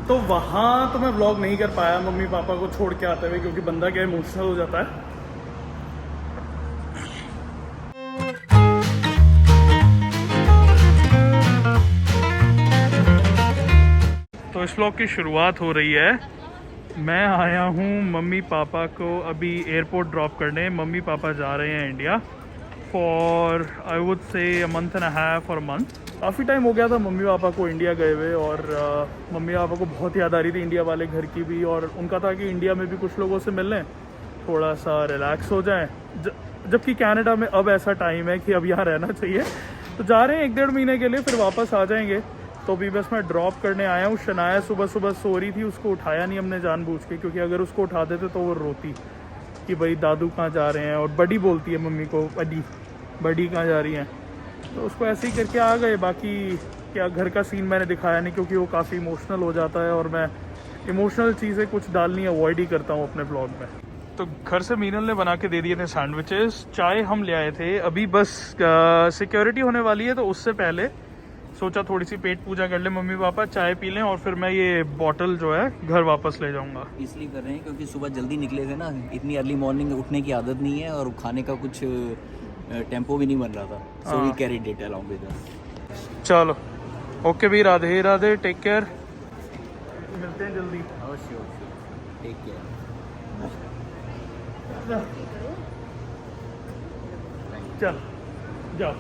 तो वहाँ तो मैं व्लॉग नहीं कर पाया मम्मी पापा को छोड़ के आते हुए, क्योंकि बंदा क्या इमोशनल हो जाता है। तो इस व्लॉग की शुरुआत हो रही है। मैं आया हूँ मम्मी पापा को अभी एयरपोर्ट ड्रॉप करने। मम्मी पापा जा रहे हैं India for I would say a month and a half और मंथ। काफ़ी टाइम हो गया था मम्मी पापा को इंडिया गए हुए, और मम्मी पापा को बहुत याद आ रही थी इंडिया वाले घर की भी, और उनका था कि इंडिया में भी कुछ लोगों से मिल लें, थोड़ा सा रिलैक्स हो जाएं। जबकि कनाडा में अब ऐसा टाइम है कि अब यहाँ रहना चाहिए। तो जा रहे हैं 1-1.5 महीने के लिए, फिर वापस आ जाएंगे। तो अभी बस मैं ड्रॉप करने आया हूँ। शनाया सुबह सुबह सो रही थी, उसको उठाया नहीं हमने जानबूझ के, क्योंकि अगर उसको उठा देते तो वो रोती कि भाई दादू कहाँ जा रहे हैं, और बड़ी बोलती है मम्मी को बड़ी कहाँ जा रही हैं। तो उसको ऐसे ही करके आ गए। बाकी क्या घर का सीन मैंने दिखाया नहीं, क्योंकि वो काफ़ी इमोशनल हो जाता है, और मैं इमोशनल चीज़ें कुछ डालनी अवॉइड ही करता हूँ अपने ब्लॉग में। तो घर से मीनल ने बना के दे दिए थे सैंडविचेस, चाय हम ले आए थे। अभी बस सिक्योरिटी होने वाली है, तो उससे पहले सोचा थोड़ी सी पेट पूजा कर ले मम्मी पापा, चाय पी लें, और फिर मैं ये बॉटल जो है घर वापस ले जाऊंगा। इसलिए कर रहे हैं क्योंकि सुबह जल्दी निकले थे ना, इतनी अर्ली मॉर्निंग उठने की आदत नहीं है, और खाने का कुछ टेम्पो भी नहीं बन रहा था। So we carried it along with us. चलो ओके भी, राधे राधे, टेक केयर, मिलते हैं जल्दी। अवश्य टेक केयर। चल जाओ।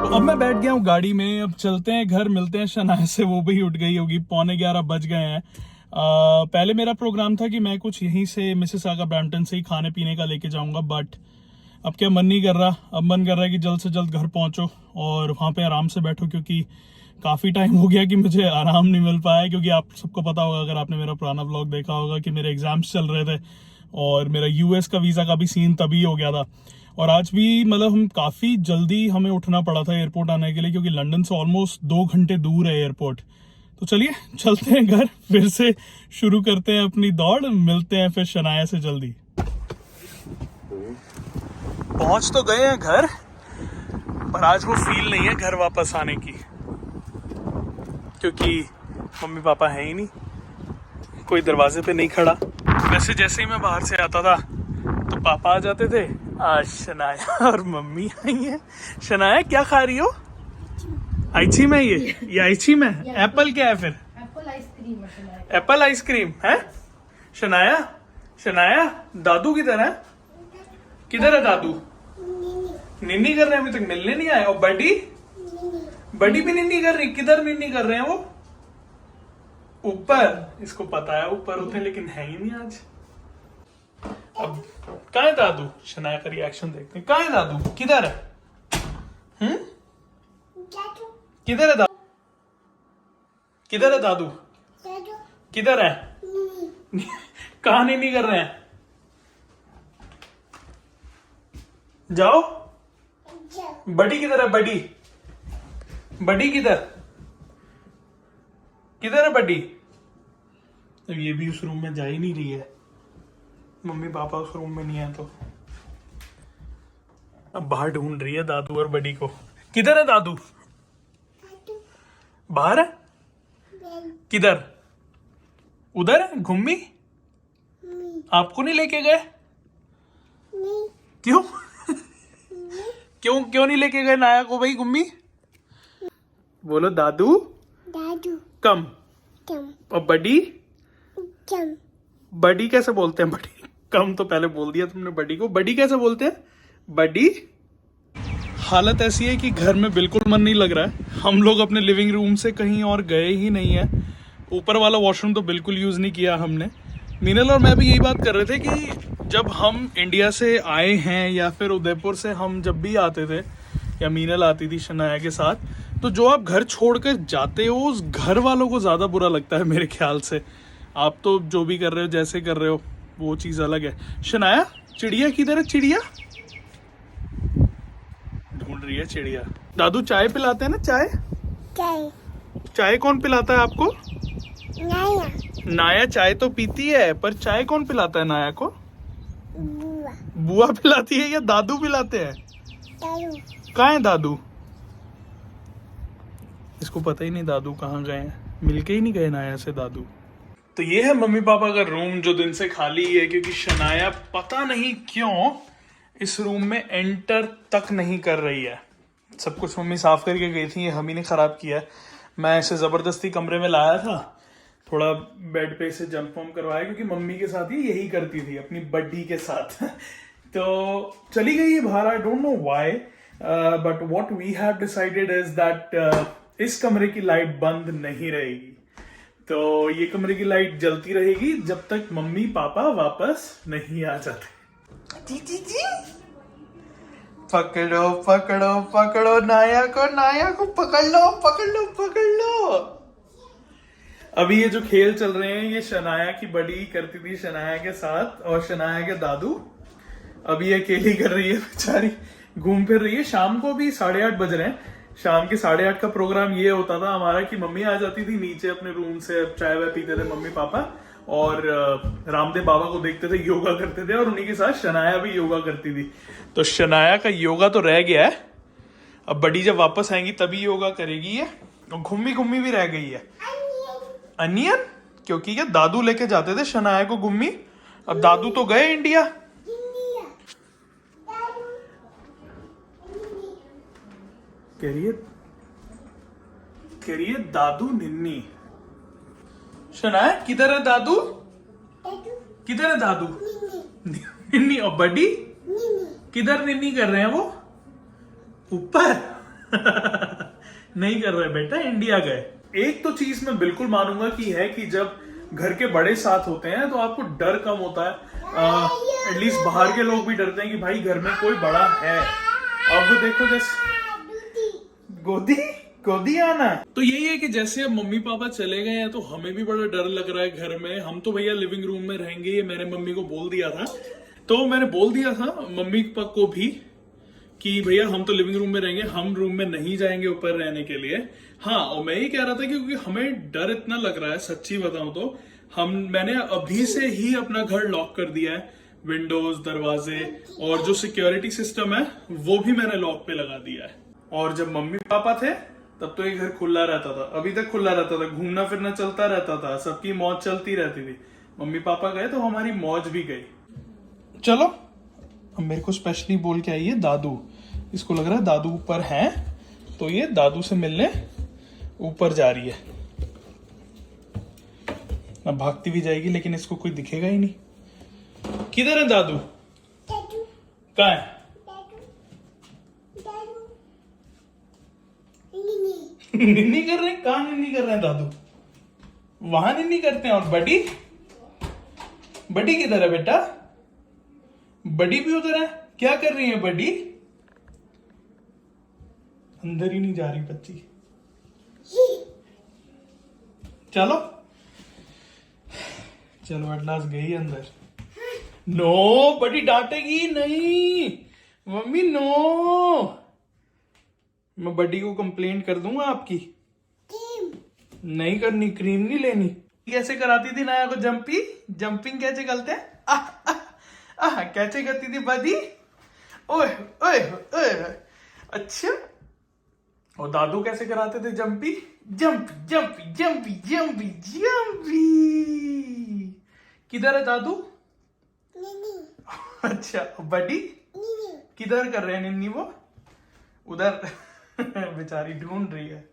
अब मैं बैठ गया हूँ गाड़ी में, अब चलते हैं घर, मिलते हैं शनाया से। वो भी उठ गई होगी, 11:45 बज गए हैं। पहले मेरा प्रोग्राम था कि मैं कुछ यहीं से मिसिसागा ब्रैम्पटन से ही खाने पीने का लेके जाऊंगा, बट अब क्या मन नहीं कर रहा। अब मन कर रहा है कि जल्द से जल्द घर पहुंचो और वहाँ पे आराम से बैठो, क्योंकि काफ़ी टाइम हो गया कि मुझे आराम नहीं मिल पाया। क्योंकि आप सबको पता होगा, अगर आपने मेरा पुराना व्लॉग देखा होगा, कि मेरे एग्जाम्स चल रहे थे और मेरा यूएस का वीज़ा का भी सीन तभी हो गया था। और आज भी मतलब हम काफ़ी जल्दी हमें उठना पड़ा था एयरपोर्ट आने के लिए, क्योंकि लंदन से ऑलमोस्ट 2 घंटे दूर है एयरपोर्ट। तो चलिए चलते हैं घर, फिर से शुरू करते हैं अपनी दौड़। मिलते हैं फिर शनाया से जल्दी। पहुंच तो गए हैं घर, पर आज वो फील नहीं है घर वापस आने की, क्योंकि मम्मी पापा है ही नहीं, कोई दरवाजे पे नहीं खड़ा। वैसे जैसे ही मैं बाहर से आता था तो पापा आ जाते थे। आज शनाया और मम्मी आई है। शनाया क्या खा रही हो? आइची में ये आइची में एप्पल क्या है फिर? एप्पल आइसक्रीम है। एप्पल आइसक्रीम है। शनाया शनाया दादू किधर है? किधर है दादू? निन्नी कर रहे हैं, अभी तक मिलने नहीं आए। और बड़ी भी निन्नी कर रही। किधर निन्नी कर रहे हैं वो? ऊपर। इसको पता है ऊपर होते हैं, लेकिन है ही नहीं आज। अब कहाँ है दादू? शनाया का रिएक्शन देखते हैं। कहाँ है दादू? किधर है? किधर है दादू? किधर है दादू? किधर है? कहाँ नहीं कर रहे हैं? जाओ। बड़ी किधर है? बड़ी किधर? किधर है बड़ी? तो ये भी उस रूम में जा ही नहीं रही है। मम्मी पापा उस रूम में नहीं है, तो अब बाहर ढूंढ रही है दादू और बड़ी को। किधर है दादू? बाहर है। किधर? उधर है। घूमी आपको नहीं लेके गए? क्यों? क्यों नहीं लेके गए नाया को भाई? गुम्मी बोलो। दादू कम। और बड़ी कैसे बोलते हैं? बड़ी कम तो पहले बोल दिया तुमने बड़ी को। बड़ी कैसे बोलते हैं? बड़ी। हालत ऐसी है कि घर में बिल्कुल मन नहीं लग रहा है। हम लोग अपने लिविंग रूम से कहीं और गए ही नहीं है। ऊपर वाला वॉशरूम तो बिल्कुल यूज नहीं किया हमने। मीनल और मैं भी यही बात कर रहे थे कि जब हम इंडिया से आए हैं, या फिर उदयपुर से हम जब भी आते थे, या मीनल आती थी शनाया के साथ, तो जो आप घर छोड़कर जाते हो उस घर वालों को ज़्यादा बुरा लगता है मेरे ख्याल से। आप तो जो भी कर रहे हो, जैसे कर रहे हो, वो चीज अलग है। शनाया चिड़िया किधर है? चिड़िया ढूंढ रही है चिड़िया। दादू चाय पिलाते हैं ना? चाय चाय कौन पिलाता है आपको? नाया चाय तो पीती है, पर चाय कौन पिलाता है नाया को? बुआ पिलाती है या दादू पिलाते हैं? कहाँ है दादू? इसको पता ही नहीं दादू कहाँ गए हैं, मिलके ही नहीं गए नाया से दादू। तो ये है मम्मी पापा का रूम जो दिन से खाली है, क्योंकि शनाया पता नहीं क्यों इस रूम में एंटर तक नहीं कर रही है। सब कुछ मम्मी साफ करके गई थी, ये हम ही ने खराब किया है। मैं इसे जबरदस्ती कमरे में लाया था, थोड़ा बेड पे इसे जंप वम्प करवाया, क्योंकि मम्मी के साथ ही यही करती थी अपनी बड्डी के साथ। तो चली गई है बाहर, I don't know why, but what we have decided is that इस कमरे की लाइट बंद नहीं रहेगी। तो ये कमरे की लाइट जलती रहेगी जब तक मम्मी पापा वापस नहीं आ जाते। जी जी जी, पकड़ो पकड़ो पकड़ो नाया को पकड़ लो पकड़ लो पकड़ लो। अभी ये जो खेल चल रहे हैं ये शनाया की बड़ी करती थी शनाया के साथ, और शनाया के दादू। अभी ये अकेली कर रही है बेचारी, घूम फिर रही है। शाम को भी 8:30 बज रहे हैं। शाम के 8:30 का प्रोग्राम ये होता था हमारा कि मम्मी आ जाती थी नीचे अपने रूम से, चाय वाय पीते थे मम्मी पापा, और रामदेव बाबा को देखते थे, योगा करते थे, और उन्हीं के साथ शनाया भी योगा करती थी। तो शनाया का योगा तो रह गया है, अब बड़ी जब वापस आएंगी तभी योगा करेगी ये। और घूमी घूमी भी रह गई है। अनियन, क्योंकि ये दादू लेके जाते थे शनाया को घूमी, अब दादू तो गए इंडिया। कह रही है दादू निन्नी। शनाया किधर है दादू? किधर है दादू? निन्नी। और बड़ी किधर निन्नी कर रहे हैं वो? ऊपर। नहीं कर रहे बेटा, इंडिया गए। एक तो चीज मैं बिल्कुल मानूंगा कि है कि जब घर के बड़े साथ होते हैं तो आपको डर कम होता है। एटलीस्ट बाहर के लोग भी डरते हैं कि भाई घर में कोई बड़ा है। अब देखो जैसे गोदी आना। तो यही है कि जैसे अब मम्मी पापा चले गए हैं तो हमें भी बड़ा डर लग रहा है घर में। हम तो भैया लिविंग रूम में रहेंगे, ये मैंने मम्मी को बोल दिया था। तो मैंने बोल दिया था मम्मी पापा को भी कि भैया हम तो लिविंग रूम में रहेंगे, हम रूम में नहीं जाएंगे ऊपर रहने के लिए। हाँ, और मैं ये कह रहा था क्योंकि हमें डर इतना लग रहा है, सच्ची बताऊं तो मैंने अभी से ही अपना घर लॉक कर दिया है, विंडोज, दरवाजे, और जो सिक्योरिटी सिस्टम है वो भी मैंने लॉक पे लगा दिया है। और जब मम्मी पापा थे तब तो ये घर खुला रहता था, अभी तक खुला रहता था, घूमना फिरना चलता रहता था, सबकी मौज चलती रहती थी। मम्मी पापा गए तो हमारी मौज भी गई। चलो, अब मेरे को स्पेशली बोल के आई है दादू। इसको लग रहा है दादू ऊपर हैं, तो ये दादू से मिलने ऊपर जा रही है। अब भागती भी जाएगी लेकिन इसको कोई दिखेगा ही नहीं। किधर है दादू? कहाँ है? निन्नी कर रहे हैं? कहाँ निन्नी कर रहे हैं दादू? वहां निन्नी करते हैं। और बड़ी किधर है बेटा? बड़ी भी उधर है। क्या कर रही है बड़ी? अंदर ही नहीं जा रही बच्ची। चलो एट लास्ट गई अंदर। नो, बड़ी डांटेगी नहीं मम्मी, नो। मैं बड़ी को कंप्लेंट कर दूंगा आपकी। नहीं करनी, क्रीम नहीं लेनी। कैसे कराती थी नाया को जंपिंग कैसे करते हैं? कैसे करती थी बड़ी? ओए ओए ओए, अच्छा। और दादू कैसे कराते थे जंपी? जंपी। किधर है दादू? अच्छा, बड़ी किधर कर रहे हैं निन्नी? वो उधर बेचारी ढूंढ रही है।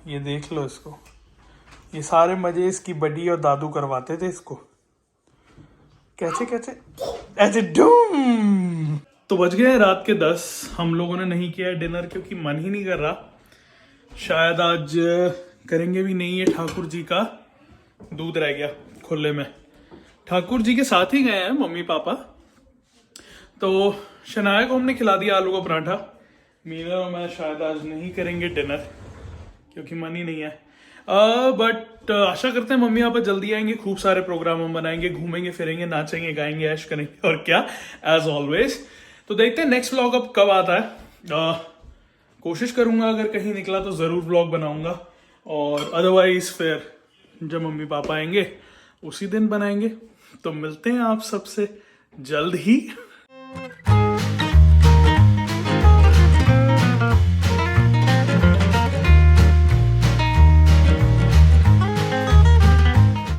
ये देख लो इसको, ये सारे मजे इसकी बड़ी और दादू करवाते थे इसको। कैसे ऐसे डूम। तो बज गए रात के 10। हम लोगों ने नहीं किया डिनर क्योंकि मन ही नहीं कर रहा। शायद आज करेंगे भी नहीं। है ठाकुर जी का दूध रह गया खुले में। ठाकुर जी के साथ ही गए हैं मम्मी पापा। तो शनाया को हमने खिला दिया आलू का पराठा। मीरा और मैं शायद आज नहीं करेंगे डिनर क्योंकि मन ही नहीं है। बट आशा करते हैं मम्मी पापा जल्दी आएंगे, खूब सारे प्रोग्राम हम बनाएंगे, घूमेंगे फिरेंगे, नाचेंगे गाएंगे, ऐश करेंगे और क्या, एज ऑलवेज। तो देखते हैं नेक्स्ट व्लॉग अब कब आता है। कोशिश करूंगा अगर कहीं निकला तो जरूर व्लॉग बनाऊंगा, और अदरवाइज फिर जब मम्मी पापा आएंगे उसी दिन बनाएंगे। तो मिलते हैं आप सबसे जल्द ही।